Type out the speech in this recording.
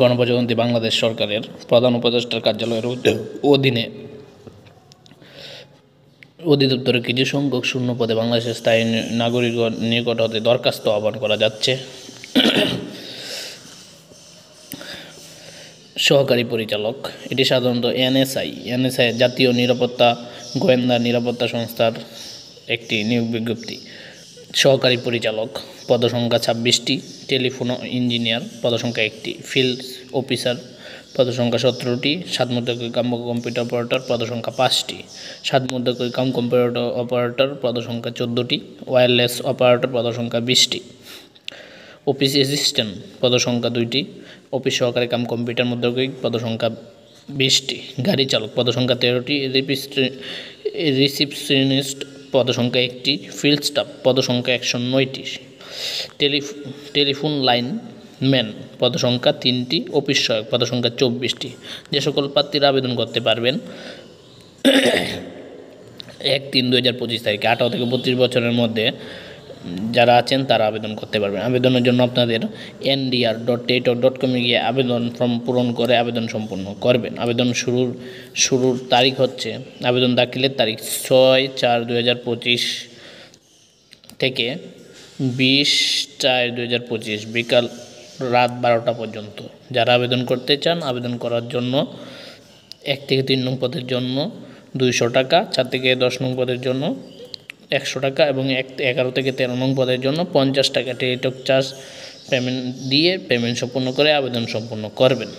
গণপ্রজাতন্ত্রী বাংলাদেশ সরকারের প্রধান উপদেষ্টার কার্যালয়ের অধীনে অধিদপ্তরে কিছু সংখ্যক শূন্য পদে বাংলাদেশের স্থায়ী নাগরিকগণ নিকট হতে দরখাস্ত আহ্বান করা যাচ্ছে। সহকারী পরিচালক, এটি সাধারণত এনএসআই জাতীয় নিরাপত্তা গোয়েন্দা নিরাপত্তা সংস্থার একটি নিয়োগ বিজ্ঞপ্তি। সহকারী পরিচালক পদসংখ্যা 26টি, টেলিফোন ইঞ্জিনিয়ার পদসংখ্যা 1টি, ফিল্ড অফিসার পদসংখ্যা 17টি, 7 মুদ্রাক্ষরিক কাম কম্পিউটার অপারেটর পদসংখ্যা 5টি, 7 মুদ্রাক্ষরিক কাম কম্পিউটার অপারেটর পদসংখ্যা 14টি, ওয়্যারলেস অপারেটর পদসংখ্যা 20টি, অফিস অ্যাসিস্ট্যান্ট পদসংখ্যা 2টি, অফিস সহকারী কাম কম্পিউটার মুদ্রাক্ষরিক পদসংখ্যা 20টি, গাড়ি চালক পদসংখ্যা 13টি, রিসিপশনিস্ট পদসংখ্যা 1টি, ফিল্ড স্টাফ পদসংখ্যা 109টি, টেলিফোন লাইন ম্যান পদসংখ্যা 3টি, অফিস সহায়ক পদসংখ্যা 24টি। যে সকল প্রার্থীরা আবেদন করতে পারবেন 1/3/2025 তারিখে 18 থেকে 32 বছরের মধ্যে যারা আছেন তারা আবেদন করতে পারবেন। আবেদনের জন্য আপনাদের ndr.টেট.com গিয়ে আবেদন ফর্ম পূরণ করে আবেদন সম্পূর্ণ করবেন। আবেদন শুরুর তারিখ হচ্ছে, আবেদন দাখিলের তারিখ 6/4/2025 থেকে 20/4/2025 বিকাল রাত 12টা পর্যন্ত। যারা আবেদন করতে চান আবেদন করার জন্য 1 থেকে 3 নং পদের জন্য 200 টাকা, 4 থেকে 10 নং পদের জন্য 100 টাকা এবং 11 থেকে 13 নং পদের জন্য 50 টাকা টেলিটক চার্জ পেমেন্ট সম্পূর্ণ করে আবেদন সম্পূর্ণ করবেন।